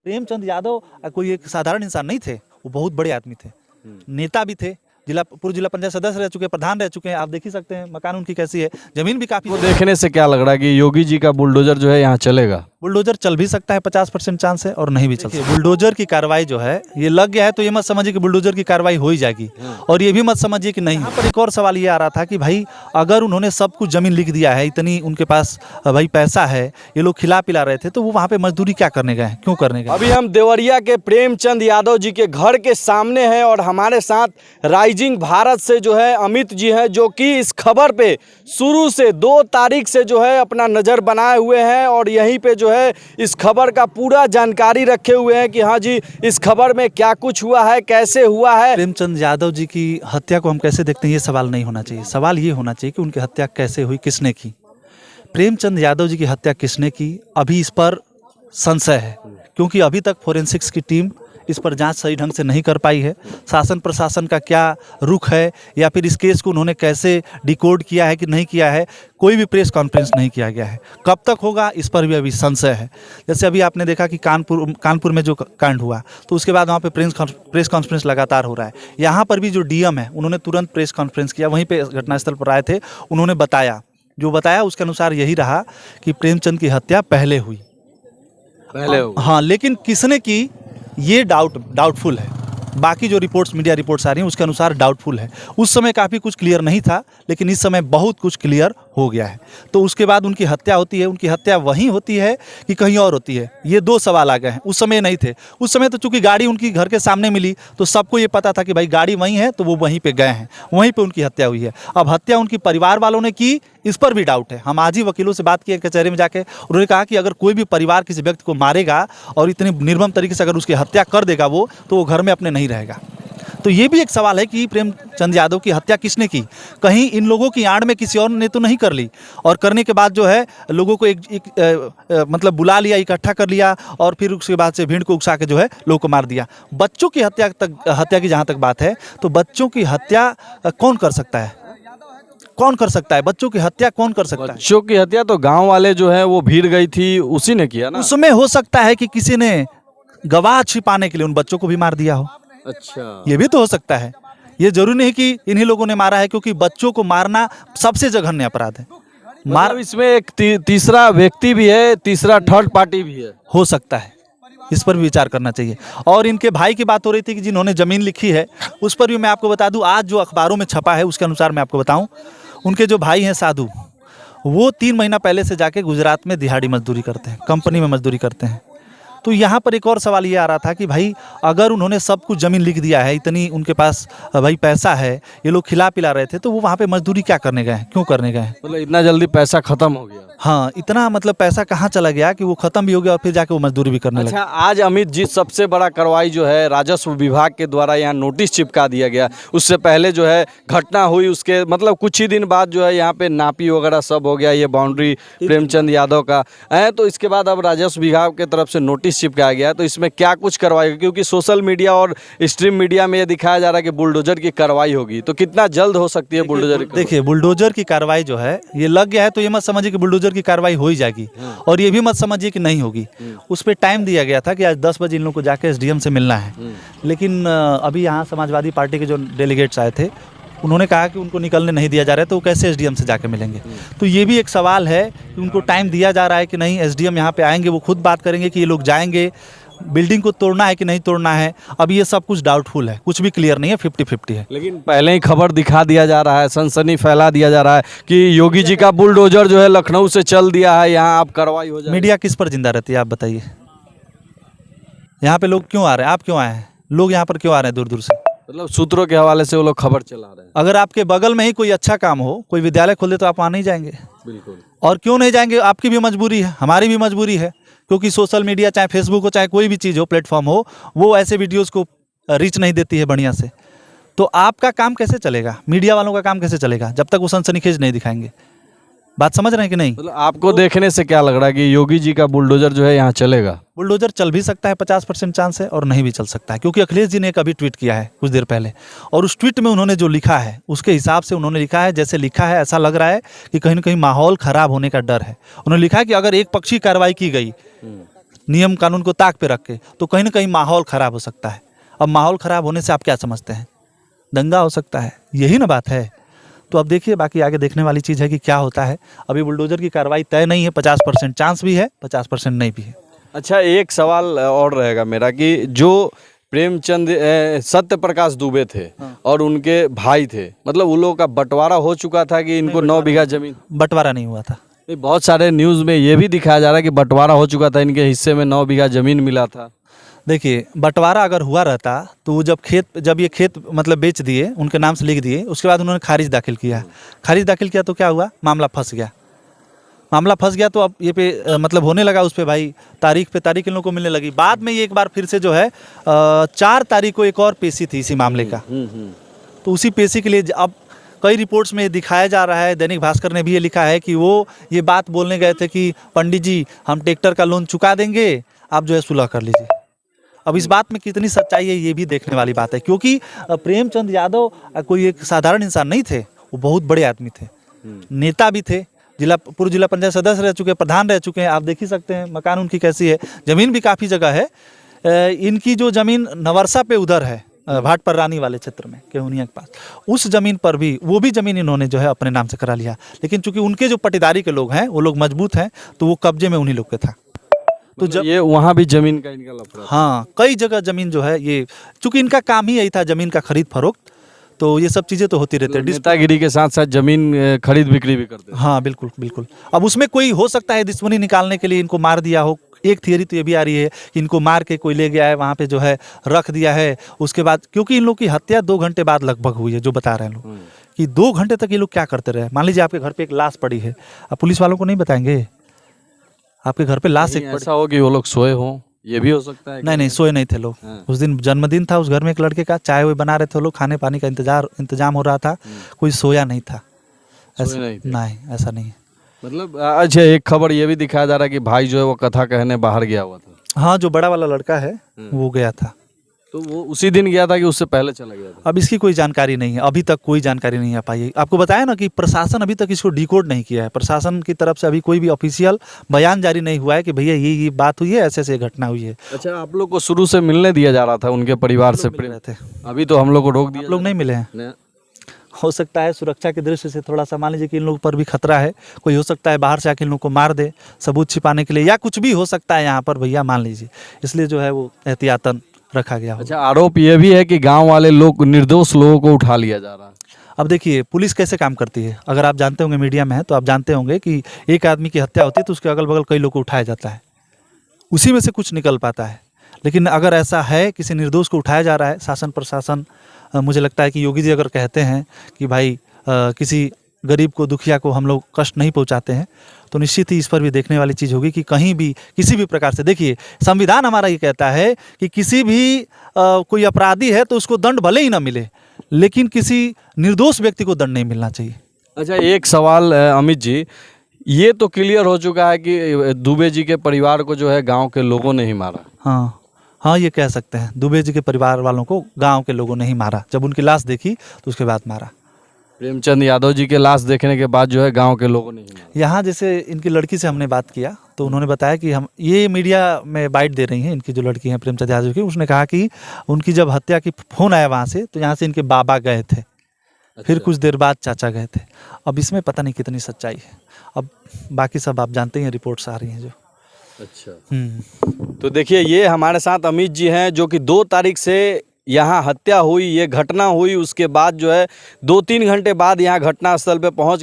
प्रेमचंद यादव कोई एक साधारण इंसान नहीं थे, वो बहुत बड़े आदमी थे, नेता भी थे, पूर्व जिला पंचायत सदस्य रह चुके हैं, प्रधान रह चुके हैं। आप देख ही सकते हैं मकान उनकी कैसी है, जमीन भी काफी। वो देखने से क्या लग रहा है कि योगी जी का बुलडोजर जो है यहाँ चलेगा? बुलडोजर चल भी सकता है, 50% चांस है, और नहीं भी चल सकता। बुलडोजर की कार्रवाई जो है ये लग गया है, तो ये मत समझिए कि बुलडोजर की कार्रवाई हो ही जाएगी, और ये भी मत समझिए कि नहीं। यहाँ पर एक और सवाल ये आ रहा था कि भाई अगर उन्होंने सब कुछ जमीन लिख दिया है, इतनी उनके पास भाई पैसा है, ये लोग खिला पिला रहे थे, तो वो वहाँ पे मजदूरी क्या करने गए, क्यों करने गए? अभी हम देवरिया के प्रेमचंद यादव जी के घर के सामने हैं और हमारे साथ राइजिंग भारत से जो है अमित जी हैं, जो कि इस खबर पे शुरू से 2 तारीख से जो है अपना नज़र बनाए हुए हैं और यहीं पे जो है इस खबर का पूरा जानकारी रखे हुए हैं कि हाँ जी इस खबर में क्या कुछ हुआ है, कैसे हुआ है। प्रेमचंद यादव जी की हत्या को हम कैसे देखते हैं, ये सवाल नहीं होना चाहिए। सवाल ये होना चाहिए कि उनकी हत्या कैसे हुई, किसने की। प्रेमचंद यादव जी की हत्या किसने की, अभी इस पर संशय है, क्योंकि अभी तक फोरेंसिक्स की टीम इस पर जांच सही ढंग से नहीं कर पाई है। शासन प्रशासन का क्या रुख है, या फिर इस केस को उन्होंने कैसे डिकोड किया है कि नहीं किया है, कोई भी प्रेस कॉन्फ्रेंस नहीं किया गया है। कब तक होगा इस पर भी अभी संशय है। जैसे अभी आपने देखा कि कानपुर में जो कांड हुआ, तो उसके बाद वहाँ पे प्रेस कॉन्फ्रेंस लगातार हो रहा है। यहाँ पर भी जो डीएम है उन्होंने तुरंत प्रेस कॉन्फ्रेंस किया, वहीं पर घटनास्थल पर आए थे, उन्होंने बताया, जो बताया उसके अनुसार यही रहा कि प्रेमचंद की हत्या पहले हुई। हाँ, लेकिन किसने की ये डाउटफुल है। बाकी जो रिपोर्ट्स, मीडिया रिपोर्ट्स आ रही हैं उसके अनुसार डाउटफुल है। उस समय काफ़ी कुछ क्लियर नहीं था, लेकिन इस समय बहुत कुछ क्लियर हो गया है। तो उसके बाद उनकी हत्या होती है, उनकी हत्या वहीं होती है कि कहीं और होती है, ये 2 सवाल आ गए हैं। उस समय नहीं थे, उस समय तो चूंकि गाड़ी उनकी घर के सामने मिली तो सबको ये पता था कि भाई गाड़ी वहीं है, तो वो वहीं पे गए हैं, वहीं पे उनकी हत्या हुई है। अब हत्या उनकी परिवार वालों ने की, इस पर भी डाउट है। हम आज ही वकीलों से बात किए कचहरी में जाके, उन्होंने कहा कि अगर कोई भी परिवार किसी व्यक्ति को मारेगा और इतनी निर्मम तरीके से अगर उसकी हत्या कर देगा वो, तो वो घर में अपने नहीं रहेगा। तो ये भी एक सवाल है कि प्रेमचंद यादव की हत्या किसने की। कहीं इन लोगों की आड़ में किसी और ने तो नहीं कर ली, और करने के बाद जो है लोगों को मतलब बुला लिया, इकट्ठा कर लिया, और फिर उसके बाद से भीड़ को उकसा के जो है लोगों को मार दिया। बच्चों की हत्या की जहाँ तक बात है, तो बच्चों की हत्या कौन कर सकता है? कौन कर सकता है? बच्चों की हत्या कौन कर सकता है? बच्चों की हत्या तो गाँव वाले जो है वो भीड़ गई थी, उसी ने किया ना। उसमें हो सकता है कि किसी ने गवाह छिपाने के लिए उन बच्चों को भी मार दिया हो। अच्छा, ये भी तो हो सकता है। ये जरूरी नहीं कि इन्हीं लोगों ने मारा है, क्योंकि बच्चों को मारना सबसे जघन्य अपराध है। मतलब इसमें एक तीसरा व्यक्ति भी है, तीसरा थर्ड पार्टी भी है, हो सकता है, इस पर भी विचार करना चाहिए। और इनके भाई की बात हो रही थी कि जिन्होंने जमीन लिखी है, उस पर भी मैं आपको बता दूं, आज जो अखबारों में छपा है उसके अनुसार मैं आपको बताऊं, उनके जो भाई हैं साधु, वो 3 महीना पहले से जाके गुजरात में दिहाड़ी मजदूरी करते हैं, कंपनी में मजदूरी करते हैं। तो यहाँ पर एक और सवाल ये आ रहा था कि भाई अगर उन्होंने सब कुछ ज़मीन लिख दिया है, इतनी उनके पास भाई पैसा है, ये लोग खिला पिला रहे थे, तो वो वहाँ पे मजदूरी क्या करने गए, क्यों करने गए? मतलब इतना जल्दी पैसा खत्म हो गया? हाँ, इतना मतलब पैसा कहाँ चला गया कि वो खत्म भी हो गया और फिर जाके वो मजदूरी भी करने लगे। अच्छा, आज अमित जी सबसे बड़ा कार्रवाई जो है राजस्व विभाग के द्वारा यहाँ नोटिस चिपका दिया गया। उससे पहले जो है घटना हुई, उसके मतलब कुछ ही दिन बाद जो है यहाँ पे नापी वगैरह सब हो गया, ये बाउंड्री प्रेमचंद यादव का है। तो इसके बाद अब राजस्व विभाग की तरफ से नोटिस चिपकाया गया, तो इसमें क्या कुछ कार्रवाई? क्योंकि सोशल मीडिया और स्ट्रीम मीडिया में ये दिखाया जा रहा है कि बुलडोजर की कार्रवाई होगी, तो कितना जल्द हो सकती है बुलडोजर? देखिए, बुलडोजर की कार्रवाई जो है ये लग गया है, तो ये मत समझिए कि बुलडोजर की कार्रवाई हो ही जाएगी, और ये भी मत समझिए कि नहीं होगी। उस पर टाइम दिया गया था कि आज 10 बजे इन लोगों को जाके एसडीएम से मिलना है, लेकिन अभी यहाँ समाजवादी पार्टी के जो डेलीगेट्स आए थे उन्होंने कहा कि उनको निकलने नहीं दिया जा रहा है, तो वो कैसे एसडीएम से जाके मिलेंगे? तो ये भी एक सवाल है कि उनको टाइम दिया जा रहा है कि नहीं। एसडीएम यहाँ पे आएंगे, वो खुद बात करेंगे कि ये लोग जाएंगे, बिल्डिंग को तोड़ना है कि नहीं तोड़ना है। अब ये सब कुछ डाउटफुल है, कुछ भी क्लियर नहीं है, 50-50 है। लेकिन पहले ही खबर दिखा दिया जा रहा है, सनसनी फैला दिया जा रहा है कि योगी जी का बुलडोजर जो है लखनऊ से चल दिया है, यहाँ आप कार्रवाई हो जाए। मीडिया किस पर जिंदा रहती है, आप बताइए? यहाँ पे लोग क्यों आ रहे हैं? आप क्यों आए हैं? लोग यहाँ पर क्यों आ रहे हैं दूर दूर से? मतलब सूत्रों के हवाले से वो लोग खबर चला रहे हैं। अगर आपके बगल में ही कोई अच्छा काम हो, कोई विद्यालय खोल दे, तो आप वहाँ नहीं जाएंगे? बिल्कुल। और क्यों नहीं जाएंगे? आपकी भी मजबूरी है, हमारी भी मजबूरी है, क्योंकि सोशल मीडिया, चाहे फेसबुक हो, चाहे कोई भी चीज़ हो, प्लेटफॉर्म हो, वो ऐसे वीडियोज़ को रीच नहीं देती है बढ़िया से। तो आपका काम कैसे चलेगा? मीडिया वालों का काम कैसे चलेगा जब तक वो सनसनीखेज नहीं दिखाएंगे? बात समझ रहे हैं कि नहीं? मतलब आपको देखने से क्या लग रहा है कि योगी जी का बुलडोजर जो है यहाँ चलेगा? बुलडोजर चल भी सकता है, 50% चांस है, और नहीं भी चल सकता है, क्योंकि अखिलेश जी ने एक अभी ट्वीट किया है कुछ देर पहले, और उस ट्वीट में उन्होंने जो लिखा है उसके हिसाब से उन्होंने लिखा है, जैसे लिखा है ऐसा लग रहा है कि कहीं ना कहीं माहौल खराब होने का डर है। उन्होंने लिखा है कि अगर एक पक्षी कार्रवाई की गई नियम कानून को ताक पे रख के, तो कहीं ना कहीं माहौल ख़राब हो सकता है। अब माहौल ख़राब होने से आप क्या समझते हैं? दंगा हो सकता है, यही ना बात है। तो अब देखिए, बाकी आगे देखने वाली चीज़ है कि क्या होता है। अभी बुलडोज़र की कार्रवाई तय नहीं है, 50% चांस भी है, 50% नहीं भी है। अच्छा, एक सवाल और रहेगा मेरा कि जो प्रेमचंद सत्य प्रकाश दुबे थे और उनके भाई थे, मतलब उन लोगों का बंटवारा हो चुका था कि इनको 9 बीघा जमीन? बंटवारा नहीं हुआ था। नहीं, बहुत सारे न्यूज़ में ये भी दिखाया जा रहा है कि बंटवारा हो चुका था, इनके हिस्से में 9 बीघा जमीन मिला था। देखिए, बंटवारा अगर हुआ रहता तो वो जब ये खेत मतलब बेच दिए, उनके नाम से लिख दिए, उसके बाद उन्होंने खारिज दाखिल किया। खारिज दाखिल किया तो क्या हुआ? मामला फंस गया। मामला फंस गया तो अब ये मतलब होने लगा उस पे भाई, तारीख पे तारीख इन लोगों को मिलने लगी। बाद में ये एक बार फिर से जो है 4 तारीख को एक और पेशी थी इसी मामले का। तो उसी पेशी के लिए अब कई रिपोर्ट्स में दिखाया जा रहा है, दैनिक भास्कर ने भी ये लिखा है कि वो ये बात बोलने गए थे कि पंडित जी हम ट्रैक्टर का लोन चुका देंगे, आप जो है सुलह कर लीजिए। अब इस बात में कितनी सच्चाई है ये भी देखने वाली बात है, क्योंकि प्रेमचंद यादव कोई एक साधारण इंसान नहीं थे, वो बहुत बड़े आदमी थे, नेता भी थे, पूर्व जिला पंचायत सदस्य रह चुके हैं, प्रधान रह चुके हैं। आप देख ही सकते हैं मकान उनकी कैसी है, ज़मीन भी काफ़ी जगह है। इनकी जो ज़मीन नवरसा पे उधर है, भाट पर रानी वाले क्षेत्र में, केहुनिया के पास, उस ज़मीन पर भी वो भी ज़मीन इन्होंने जो है अपने नाम से करा लिया। लेकिन चूंकि उनके जो पटीदारी के लोग हैं वो लोग मजबूत हैं, तो वो कब्जे में उन्हीं लोग के था। तो जब ये वहाँ भी जमीन का इनका लफड़ा? हाँ, कई जगह जमीन जो है, ये चूंकि इनका काम ही यही था जमीन का खरीद फरोख्त, तो ये सब चीज़ें तो होती रहती है। नेतागिरी के साथ साथ जमीन खरीद बिक्री भी करते हैं। हाँ बिल्कुल बिल्कुल। अब उसमें कोई हो सकता है दुश्मनी निकालने के लिए इनको मार दिया हो। एक थियरी तो ये भी आ रही है कि इनको मार के कोई ले गया है, वहाँ पे जो है रख दिया है। उसके बाद क्योंकि इन लोग की हत्या 2 घंटे बाद लगभग हुई है, जो बता रहे हैं लोग कि 2 घंटे तक ये लोग क्या करते रहे। मान लीजिए आपके घर पे एक लाश पड़ी है, अब पुलिस वालों को नहीं बताएंगे आपके घर पे लाश एक ऐसा हो कि वो लोग सोए हों, ये भी हो सकता है? नहीं, सोए नहीं थे लोग। उस दिन जन्मदिन था उस घर में एक लड़के का, चाय वो बना रहे थे लोग, खाने पानी का इंतजाम हो रहा था, कोई सोया नहीं था। ऐसा नहीं, ऐसा नहीं है। मतलब अच्छा, एक खबर ये भी दिखाया जा रहा है कि भाई जो है वो कथा कहने बाहर गया हुआ था। हाँ, जो बड़ा वाला लड़का है वो गया था। तो वो उसी दिन गया था कि उससे पहले चला गया था? अब इसकी कोई जानकारी नहीं है, अभी तक कोई जानकारी नहीं आ पाई है। आपको बताया ना कि प्रशासन अभी तक इसको डिकोड नहीं किया है। प्रशासन की तरफ से अभी कोई भी ऑफिशियल बयान जारी नहीं हुआ है कि भैया ये बात हुई है, ऐसे ऐसे घटना हुई है। अच्छा, आप लोग को शुरू से मिलने दिया जा रहा था उनके परिवार से? थे अभी तो हम लोग को रोक दिया। आप लोग नहीं मिले हैं? हो सकता है सुरक्षा की दृष्टि से थोड़ा सा मान लीजिए कि इन लोगों पर भी खतरा है, कोई हो सकता है बाहर से आके इन लोगों को मार दे सबूत छिपाने के लिए, या कुछ भी हो सकता है यहाँ पर भैया, मान लीजिए, इसलिए जो है वो एहतियातन रखा गया। अच्छा, आरोप ये भी है कि गांव वाले लोग, निर्दोष लोगों को उठा लिया जा रहा है। अब देखिए पुलिस कैसे काम करती है, अगर आप जानते होंगे, मीडिया में है तो आप जानते होंगे कि एक आदमी की हत्या होती है तो उसके अगल बगल कई लोग को उठाया जाता है, उसी में से कुछ निकल पाता है। लेकिन अगर ऐसा है किसी निर्दोष को उठाया जा रहा है, शासन प्रशासन, मुझे लगता है कि योगी जी अगर कहते हैं कि भाई किसी गरीब को, दुखिया को हम लोग कष्ट नहीं पहुंचाते हैं, तो निश्चित ही इस पर भी देखने वाली चीज़ होगी कि कहीं भी किसी भी प्रकार से, देखिए संविधान हमारा ये कहता है कि किसी भी कोई अपराधी है तो उसको दंड भले ही ना मिले, लेकिन किसी निर्दोष व्यक्ति को दंड नहीं मिलना चाहिए। अच्छा, एक सवाल अमित जी, ये तो क्लियर हो चुका है कि दुबे जी के परिवार को जो है गाँव के लोगों ने ही मारा। हाँ, ये कह सकते हैं, दुबे जी के परिवार वालों को गाँव के लोगों ने ही मारा। जब उनकी लाश देखी तो उसके बाद मारा। प्रेमचंद यादव जी के लाश देखने के बाद जो है गांव के लोगों ने ही मारा। यहाँ जैसे इनकी लड़की से हमने बात किया तो उन्होंने बताया कि हम ये मीडिया में बाइट दे रही हैं, इनकी जो लड़की है प्रेमचंद यादव की, उसने कहा कि उनकी जब हत्या की फ़ोन आया वहाँ से, तो यहाँ से इनके बाबा गए थे। फिर कुछ देर बाद चाचा गए थे। अब इसमें पता नहीं कितनी सच्चाई है, अब बाकी सब आप जानते हैं, रिपोर्ट्स आ रही हैं जो। अच्छा, तो देखिए ये हमारे साथ अमित जी हैं, जो कि 2 तारीख से यहाँ हत्या हुई, ये घटना हुई, उसके बाद जो है 2-3 घंटे बाद यहाँ घटनास्थल पे पहुँच